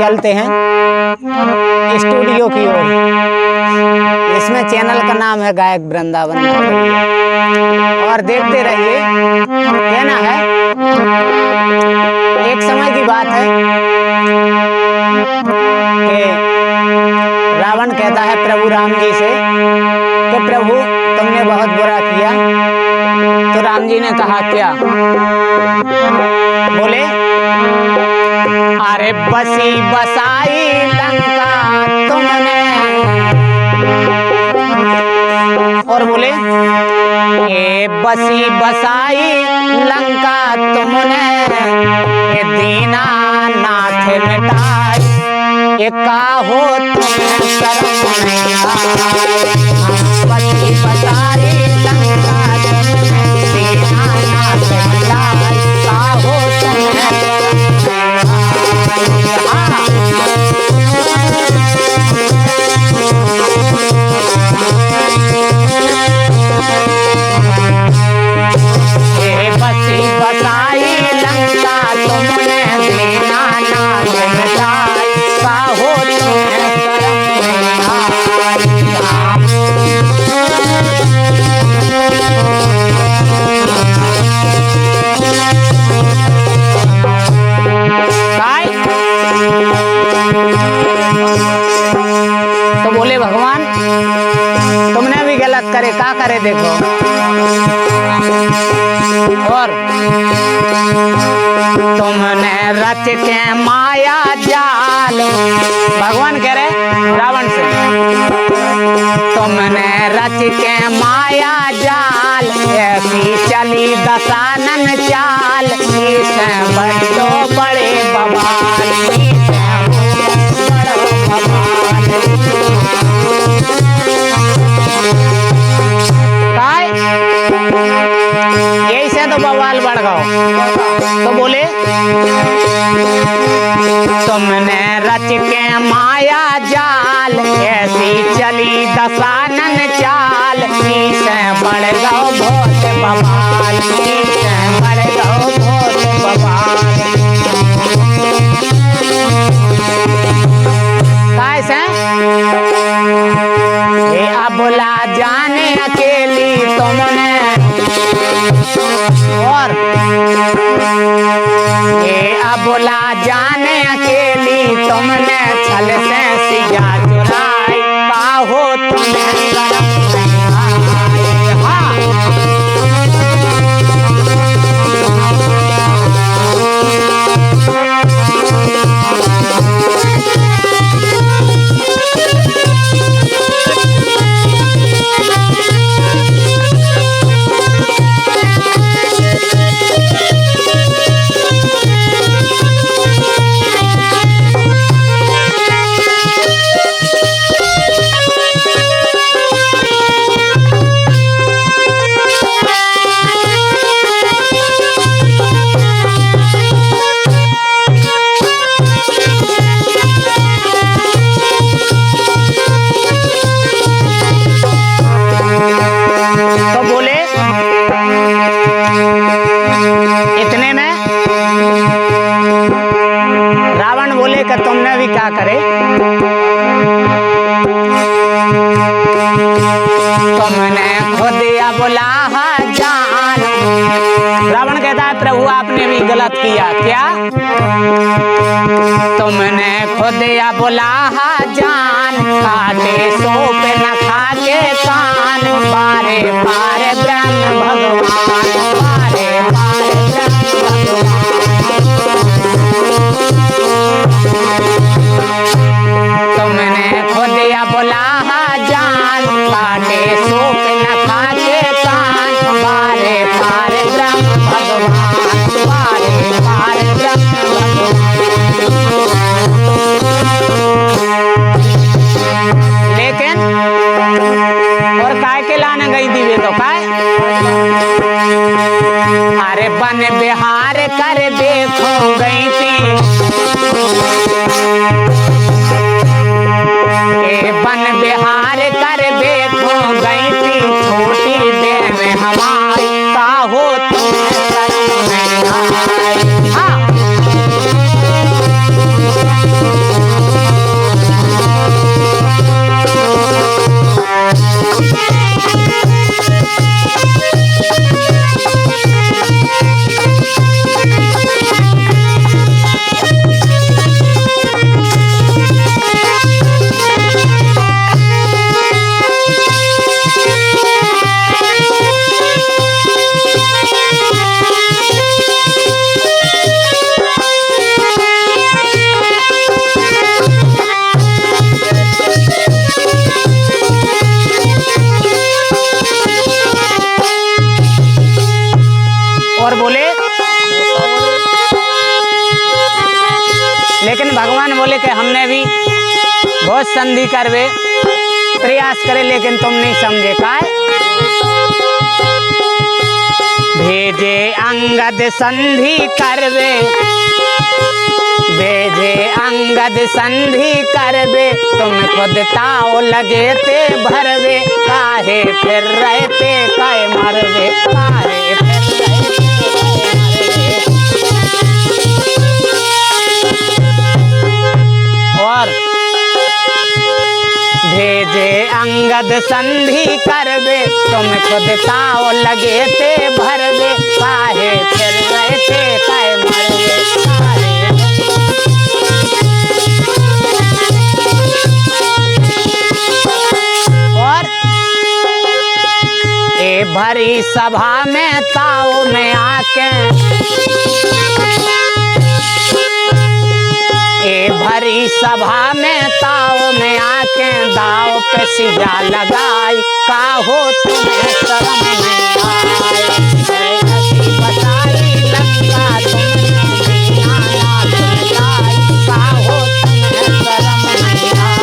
चलते हैं स्टूडियो की ओर। इसमें चैनल का नाम है गायक वृंदावन और देखते रहिए। कहना है, एक समय की बात है कि रावण कहता है प्रभु राम जी से कि प्रभु तुमने बहुत बुरा किया। तो राम जी ने कहा क्या? बोले, अरे बसी बसाई लंका तुमने। और बोले, ए बसी बसाई लंका तुमने, ए दीनानाथ मिटाई, ये काहो तुम शर्म नहीं आई। बसी बसाई लंका तुमने, दीनानाथ मिटाई, काहो तुम शर्म बसी बसाई लंका तुमने, दीनानाथ मिटाई, काहो तुम शर्म नहीं आई। तो बोले भगवान तुमने भी गलत करे, क्या करे देखो। और तुमने रच के माया जाल, भगवान कह रहे रावण से, तुमने रच के माया जाल, ऐसी चली दशानन चाल, इसे बड़ो बड़े बवाल, यही से तो बवाल बढ़ गओ। तो बोले तुमने रच के माया जाल, ऐसी चली दशानन चाल, इसे बढ़ गओ भोत बवाल, इसे बढ़ गओ भोत बवाल। कैसे ये अबला जाने अकेली तुमने, और ये अबला जाने अकेली तुमने, छल से सिया चुराई, काहो तुमने शर्म नहीं आई। हाँ तुमने भी क्या करे, तुमने खुद अबला जान। रावण कहता है प्रभु आपने भी गलत किया। क्या? तुमने खुद अबला जान, खाते सो पे न खाके कान, बारे बारे ब्रह्म भगवान, बारे बारे ब्रह्म भगवान। तुमने खुद अबला जान, काटे सोप न खाके कान, बारे बारे ब्रह्म भगवान, बारे बारे ब्रह्म भगवान। लेकिन और काय के लाने गई दीवे तो काय? अरे बन बिहार कर देखो गई थी, बन बिहार कर देखो गई थी, छोटी देर में हमारी, काहो तुम शर्म नहीं आई। हाँ बोले कि हमने भी बहुत संधि करवे प्रयास करे लेकिन तुम नहीं समझे। काय भेजे अंगद संधि करवे, भेजे अंगद संधि करवे, तुम खुद ताओ लगे ते भरवे, काहे फिर रहते काय मरवे, काहे फिर रहते काय मरवे। और भेजे अंगद संधि करवे, तुम खुद ताओ लगे ते भरवे, काहे फिर रहते काय मरवे, काहे। और ए भरी सभा में ताओ में आके, ए भरी सभा में ताओ में आके, दाव पे सिजा लगाई, काहो तुम्हें शर्म नहीं आई, बताई लंका तुमने दीनाना तुमलाई, काहो तुम्हें शर्म नहीं आई।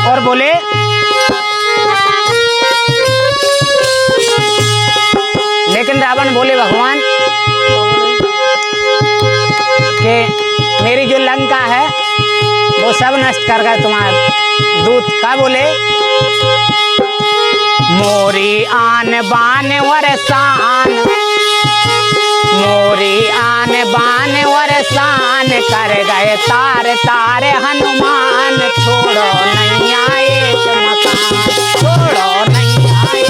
और बोले लेकिन रावण बोले भगवान कि मेरी जो लंका है वो सब नष्ट कर गए तुम्हारे दूत। का बोले मोरी आन बान वरसान, मोरी आन बान वरसान, कर गए तार तार हनुमान, छोड़ो नहीं आए मकान, छोड़ो नहीं आए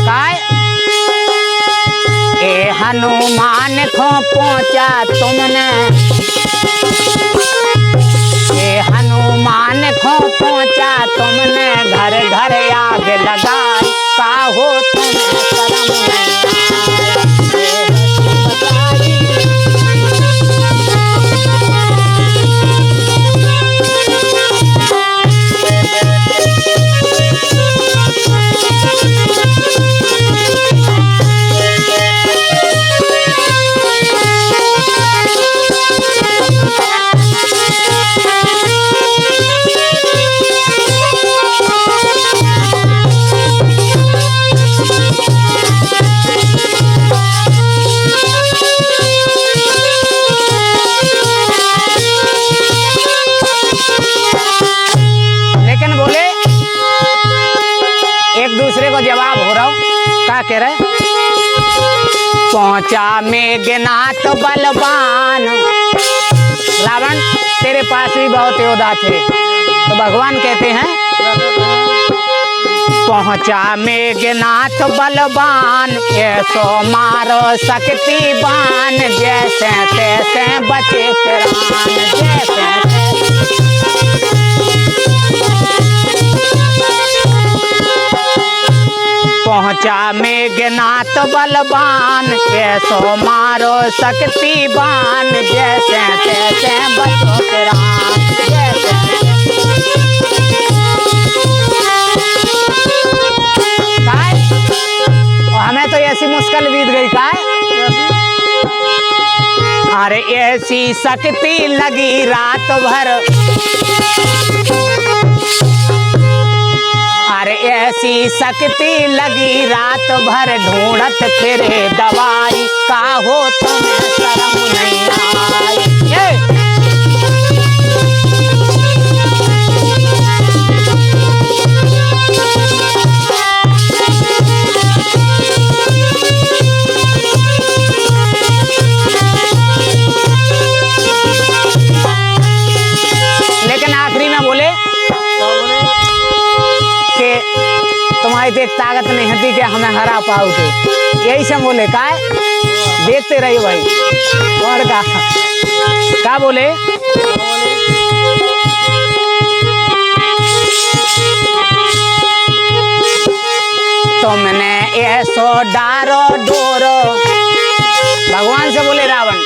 काय ए हनुमान को पहुंचा तुमने, ए हनुमान को पहुंचा तुमने, घर घर आग लगाई, काहो तुम्हें शर्म जवाब हो रहा हूँ। क्या कह रहे पहुंचा मेघनाथ बलवान, रावण तेरे पास भी बहुत योद्धा थे। तो भगवान कहते हैं पहुंचा मेघनाथ बलवान, ऐसो मारो शक्तिवान, जैसे तैसे बचे प्राण, जैसे पहुंचा मेघनाथ बलवान, ऐसो मारो शक्तिवान, जैसे तैसे बचो प्राण, जैसे हमें तो ऐसी मुश्किल बीत गई। का अरे ऐसी शक्ति लगी रात भर, अरे ऐसी शक्ति लगी रात भर, ढूंढत फिरे दवाई, काहो तुम्हें शर्म नहीं आई। लेकिन आखिरी में बोले कि तुम्हारी तो एक ताकत नहीं होती कि हमें हरा पाओगे। यही से बोले का है? देखते रहिए भाई। और का बोले? तुमने ऐसो डारो डोरो, भगवान से बोले रावण,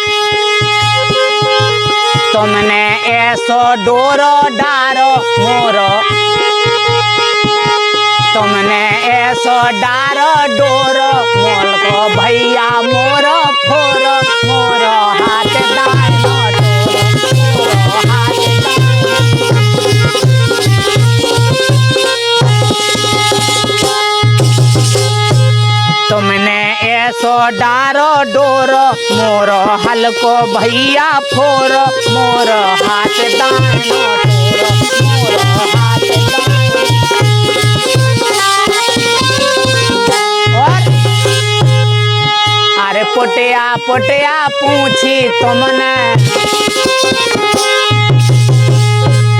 तुमने ऐसो डोरो डारो मोरो, तुमने ऐसो डारो डोरो मोल को भैया मोरो फोरो, मोरो हाथ दानो मोरो हाथ तुमने ऐसो डारो डोरो मोरो हल्को भैया फोरो, मोरो हाथ दानो मोरो हाथ दानो। और अरे पुटिया पुटिया पूछी तुमने,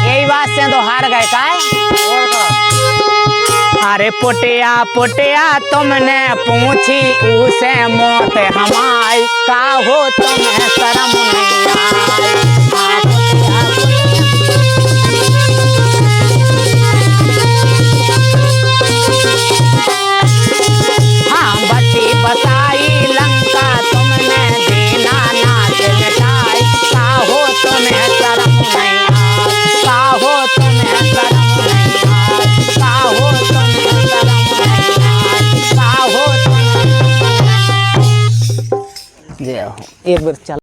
यही बात से तो हार गए का है? अरे पुटिया पुटिया तुमने पूछी उसे मौत हमारी, का हो तुम्हें शर्म नहीं आई? हाँ बची बताई लंका तुमने दीना नाच मिटाई, का हो तुम्हें शर्म नहीं आई? का हो तुम्हें शर्म नहीं आई? का हो तुम्हें शर्म नहीं आई? का हो तुम्हें? जय हो। एक बार चल।